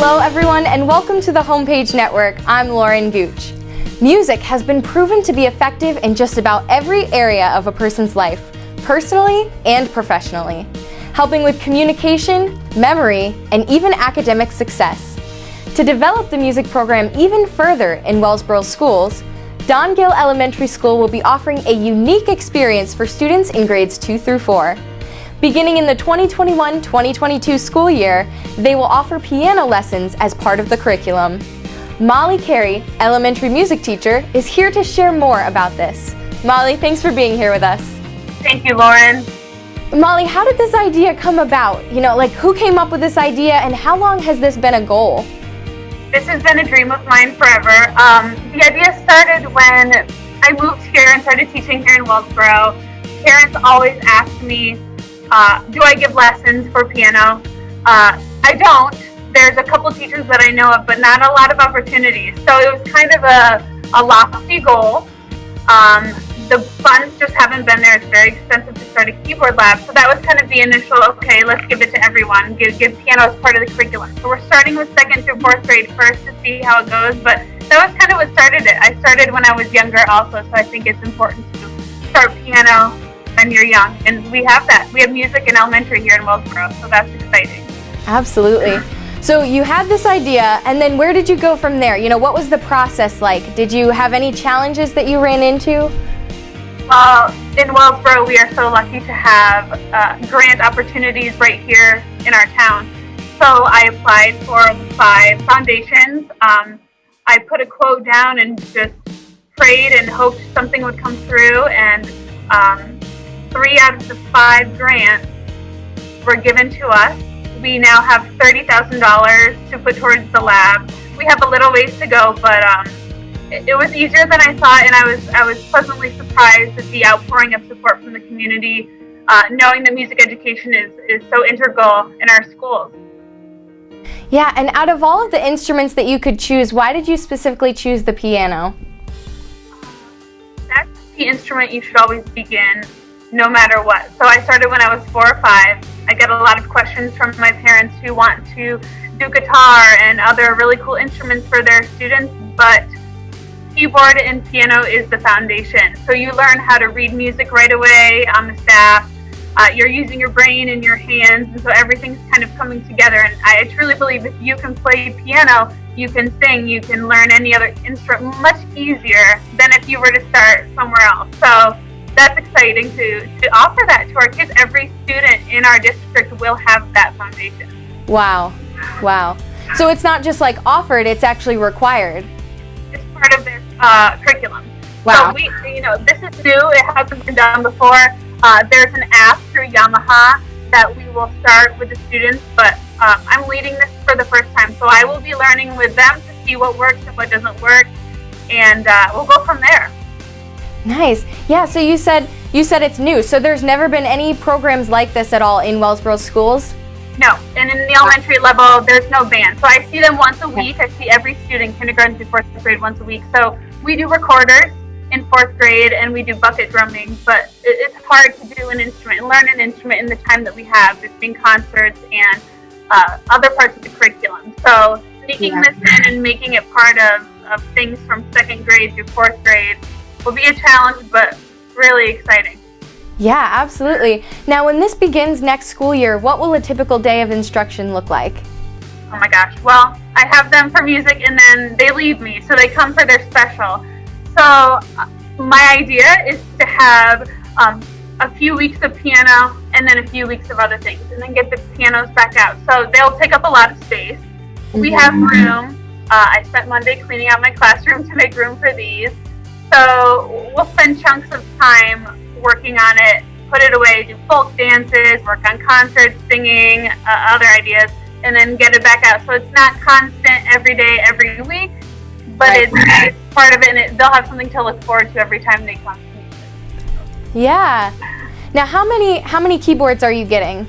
Hello everyone and welcome to the Homepage Network. I'm Lauren Gooch. Music has been proven to be effective in just about every area of a person's life, personally and professionally, helping with communication, memory, and even academic success. To develop the music program even further in Wellsboro schools, Gill Elementary School will be offering a unique experience for students in grades 2 through 4. Beginning in the 2021-2022 school year, they will offer piano lessons as part of the curriculum. Cary, elementary music teacher, is here to share more about this. Molly, thanks for being here with us. Thank you, Lauren. Molly, how did this idea come about? Who came up with this idea and how long has this been a goal? This has been a dream of mine forever. The idea started when I moved here and started teaching here in Wellsboro. Parents always ask me, do I give lessons for piano? I don't. There's a couple teachers that I know of, but not a lot of opportunities. So it was kind of a lofty goal. The funds just haven't been there. It's very expensive to start a keyboard lab. So that was kind of the initial, okay, let's give it to everyone. Give piano as part of the curriculum. So we're starting with 2nd through 4th grade first to see how it goes. But that was kind of what started it. I started when I was younger also, so I think it's important to start piano when you're young. And we have that. We have music in elementary here in Wellsboro, so that's exciting. Absolutely. So you had this idea, and then where did you go from there? What was the process like? Did you have any challenges that you ran into? Well, in Wellsboro, we are so lucky to have grant opportunities right here in our town. So I applied for the 5 foundations. I put a quote down and just prayed and hoped something would come through, and 3 out of the 5 grants were given to us. We now have $30,000 to put towards the lab. We have a little ways to go, but it was easier than I thought, and I was pleasantly surprised at the outpouring of support from the community, knowing that music education is so integral in our schools. Yeah, and out of all of the instruments that you could choose, why did you specifically choose the piano? That's the instrument you should always begin, no matter what. So I started when I was 4 or 5. I get a lot of questions from my parents who want to do guitar and other really cool instruments for their students, but keyboard and piano is the foundation. So you learn how to read music right away on the staff. You're using your brain and your hands, and so everything's kind of coming together. And I truly believe if you can play piano, you can sing, you can learn any other instrument much easier than if you were to start somewhere else. So that's exciting to offer that to our kids. Every student in our district will have that foundation. Wow. So it's not just like offered, it's actually required. It's part of this curriculum. Wow. So this is new. It hasn't been done before. There's an app through Yamaha that we will start with the students, but I'm leading this for the first time. So I will be learning with them to see what works and what doesn't work, and we'll go from there. Nice. Yeah, so you said it's new. So there's never been any programs like this at all in Wellsboro schools? No, and in the elementary level, there's no band. So I see them once a week. I see every student, kindergarten through 4th grade, once a week. So we do recorders in 4th grade, and we do bucket drumming. But it's hard to do an instrument and learn an instrument in the time that we have between concerts and other parts of the curriculum. So sneaking this in and making it part of things from 2nd grade through 4th grade will be a challenge, but really exciting. Yeah, absolutely. Now, when this begins next school year, what will a typical day of instruction look like? Oh my gosh. Well, I have them for music and then they leave me, so they come for their special. So my idea is to have a few weeks of piano and then a few weeks of other things, and then get the pianos back out. So they'll take up a lot of space. We have room. I spent Monday cleaning out my classroom to make room for these. So we'll spend chunks of time working on it, put it away, do folk dances, work on concerts, singing, other ideas, and then get it back out. So it's not constant every day, every week, but it's part of it, and they'll have something to look forward to every time they come to music. Yeah. Now, how many keyboards are you getting?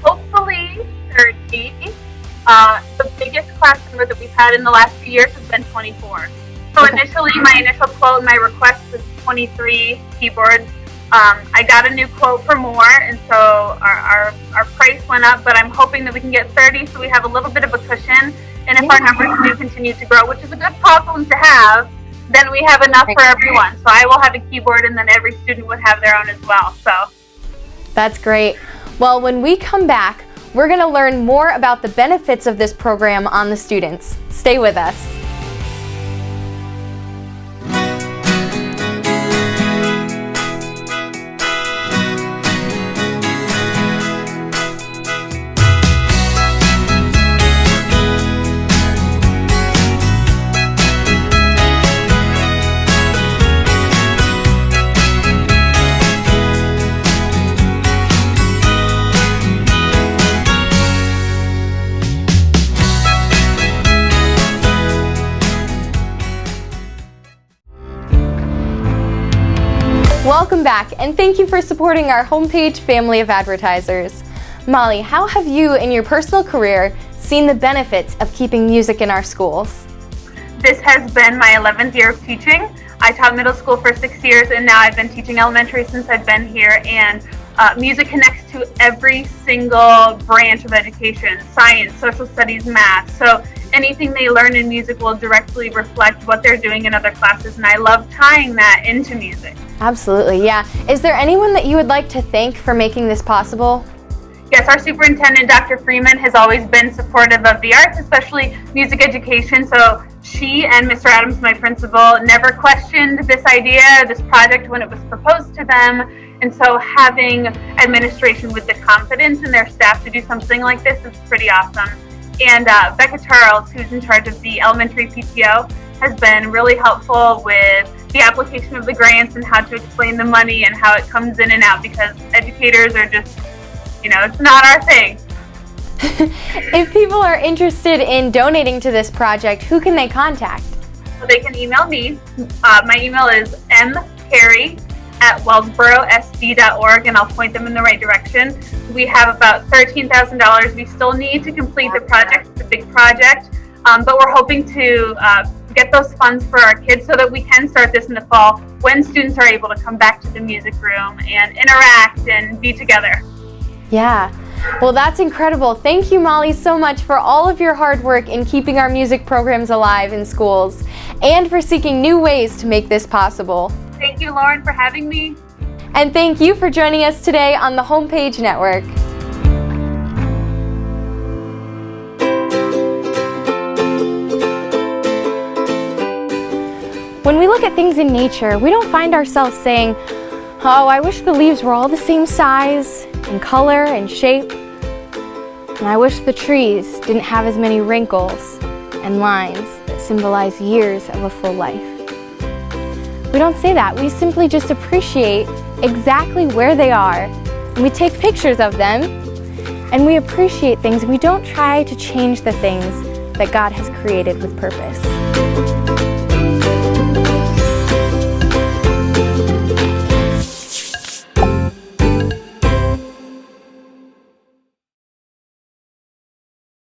Hopefully 30. The biggest class number that we've had in the last few years has been 24. So initially, my initial quote, my request was 23 keyboards. I got a new quote for more, and so our price went up, but I'm hoping that we can get 30 so we have a little bit of a cushion. And if our numbers do continue to grow, which is a good problem to have, then we have enough for everyone. So I will have a keyboard, and then every student would have their own as well. So that's great. Well, when we come back, we're going to learn more about the benefits of this program on the students. Stay with us. Welcome back, and thank you for supporting our homepage family of advertisers. Molly, how have you in your personal career seen the benefits of keeping music in our schools? This has been my 11th year of teaching. I taught middle school for 6 years, and now I've been teaching elementary since I've been here, and music connects to every single branch of education: science, social studies, math. So anything they learn in music will directly reflect what they're doing in other classes, and I love tying that into music. Absolutely, yeah. Is there anyone that you would like to thank for making this possible? Yes, our superintendent, Dr. Freeman, has always been supportive of the arts, especially music education. So she and Mr. Adams, my principal, never questioned this idea, this project, when it was proposed to them. And so having administration with the confidence in their staff to do something like this is pretty awesome. And Becca Charles, who's in charge of the elementary PTO, has been really helpful with the application of the grants and how to explain the money and how it comes in and out, because educators are just, it's not our thing. If people are interested in donating to this project, who can they contact? So they can email me. My email is mcary@wellsborosd.org, and I'll point them in the right direction. We have about $13,000 we still need to complete the project. It's a big project, but we're hoping to get those funds for our kids so that we can start this in the fall when students are able to come back to the music room and interact and be together. Yeah. Well, that's incredible. Thank you, Molly, so much for all of your hard work in keeping our music programs alive in schools and for seeking new ways to make this possible. Thank you, Lauren, for having me. And thank you for joining us today on the Homepage Network. When we look at things in nature, we don't find ourselves saying, "Oh, I wish the leaves were all the same size and color and shape. And I wish the trees didn't have as many wrinkles and lines that symbolize years of a full life." We don't say that. We simply just appreciate exactly where they are. And we take pictures of them, and we appreciate things. We don't try to change the things that God has created with purpose.